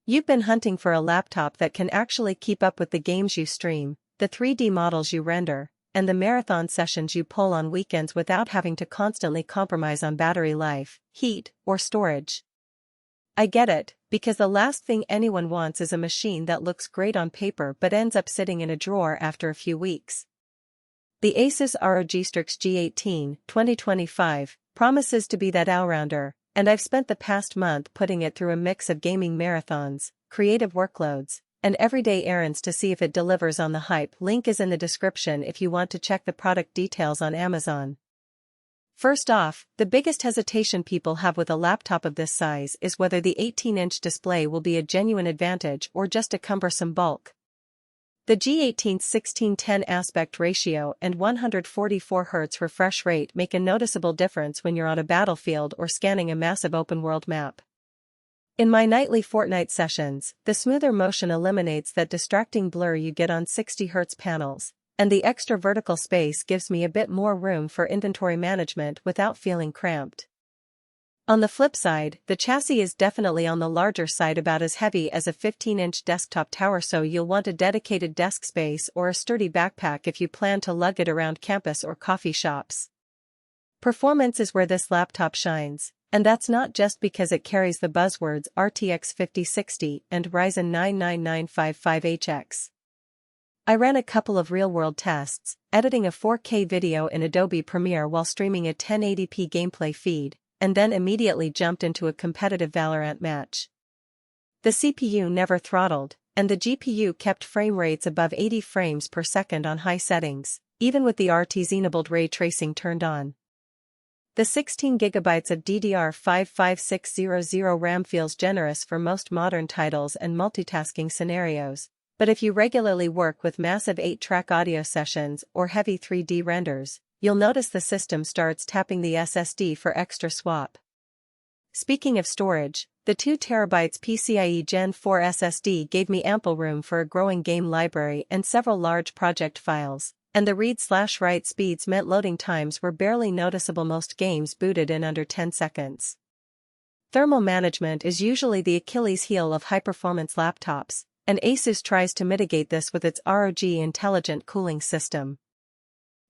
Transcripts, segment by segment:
You've been hunting for a laptop that can actually keep up with the games you stream, the 3D models you render, and the marathon sessions you pull on weekends without having to constantly compromise on battery life, heat, or storage. I get it, because the last thing anyone wants is a machine that looks great on paper but ends up sitting in a drawer after a few weeks. The ASUS ROG Strix G18 2025 promises to be that all-rounder, and I've spent the past month putting it through a mix of gaming marathons, creative workloads, and everyday errands to see if it delivers on the hype. Link is in the description if you want to check the product details on Amazon. First off, the biggest hesitation people have with a laptop of this size is whether the 18-inch display will be a genuine advantage or just a cumbersome bulk. The G18's 16:10 aspect ratio and 144 Hz refresh rate make a noticeable difference when you're on a battlefield or scanning a massive open-world map. In my nightly Fortnite sessions, the smoother motion eliminates that distracting blur you get on 60 Hz panels, and the extra vertical space gives me a bit more room for inventory management without feeling cramped. On the flip side, the chassis is definitely on the larger side, about as heavy as a 15-inch desktop tower, so you'll want a dedicated desk space or a sturdy backpack if you plan to lug it around campus or coffee shops. Performance is where this laptop shines, and that's not just because it carries the buzzwords RTX 5060 and Ryzen 9 9955HX. I ran a couple of real-world tests, editing a 4K video in Adobe Premiere while streaming a 1080p gameplay feed, and then immediately jumped into a competitive Valorant match. The CPU never throttled, and the GPU kept frame rates above 80 frames per second on high settings, even with the RT-enabled ray tracing turned on. The 16GB of DDR5-5600 RAM feels generous for most modern titles and multitasking scenarios, but if you regularly work with massive 8-track audio sessions or heavy 3D renders, you'll notice the system starts tapping the SSD for extra swap. Speaking of storage, the 2TB PCIe Gen 4 SSD gave me ample room for a growing game library and several large project files, and the read/write speeds meant loading times were barely noticeable. Most games booted in under 10 seconds. Thermal management is usually the Achilles heel of high-performance laptops, and ASUS tries to mitigate this with its ROG intelligent cooling system.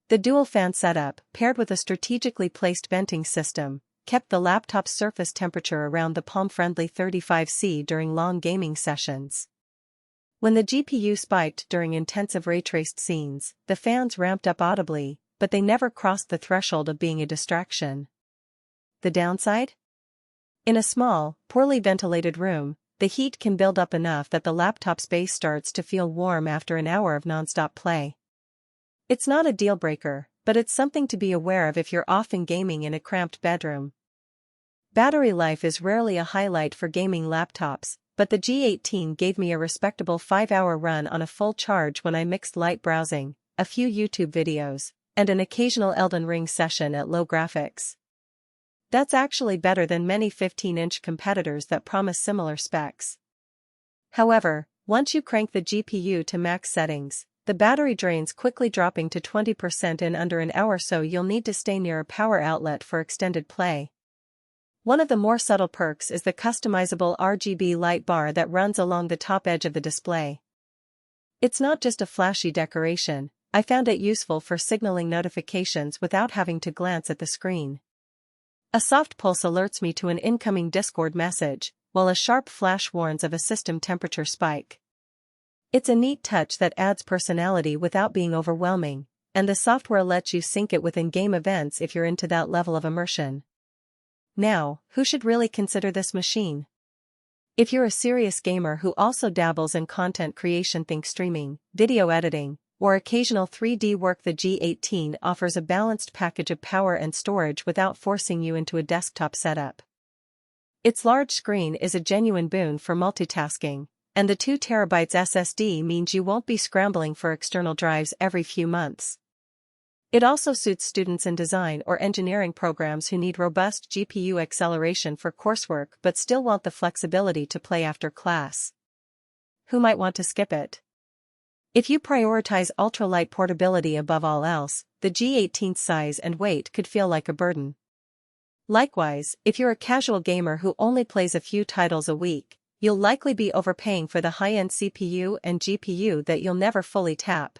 The dual-fan setup, paired with a strategically placed venting system, kept the laptop's surface temperature around the palm-friendly 35°C during long gaming sessions. When the GPU spiked during intensive ray-traced scenes, the fans ramped up audibly, but they never crossed the threshold of being a distraction. The downside? In a small, poorly ventilated room, the heat can build up enough that the laptop's base starts to feel warm after an hour of non-stop play. It's not a deal-breaker, but it's something to be aware of if you're often gaming in a cramped bedroom. Battery life is rarely a highlight for gaming laptops, but the G18 gave me a respectable 5-hour run on a full charge when I mixed light browsing, a few YouTube videos, and an occasional Elden Ring session at low graphics. That's actually better than many 15-inch competitors that promise similar specs. However, once you crank the GPU to max settings, the battery drains quickly, dropping to 20% in under an hour, so you'll need to stay near a power outlet for extended play. One of the more subtle perks is the customizable RGB Lightbar that runs along the top edge of the display. It's not just a flashy decoration. I found it useful for signaling notifications without having to glance at the screen. A soft pulse alerts me to an incoming Discord message, while a sharp flash warns of a system temperature spike. It's a neat touch that adds personality without being overwhelming, and the software lets you sync it with in-game events if you're into that level of immersion. Now, who should really consider this machine? If you're a serious gamer who also dabbles in content creation, think streaming, video editing, or occasional 3D work, the G18 offers a balanced package of power and storage without forcing you into a desktop setup. Its large screen is a genuine boon for multitasking, and the 2TB SSD means you won't be scrambling for external drives every few months. It also suits students in design or engineering programs who need robust GPU acceleration for coursework but still want the flexibility to play after class. Who might want to skip it? If you prioritize ultralight portability above all else, the G18's size and weight could feel like a burden. Likewise, if you're a casual gamer who only plays a few titles a week, you'll likely be overpaying for the high-end CPU and GPU that you'll never fully tap.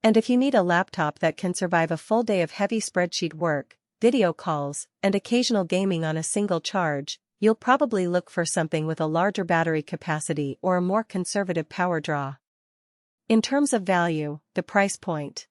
And if you need a laptop that can survive a full day of heavy spreadsheet work, video calls, and occasional gaming on a single charge, you'll probably look for something with a larger battery capacity or a more conservative power draw. In terms of value, the price point.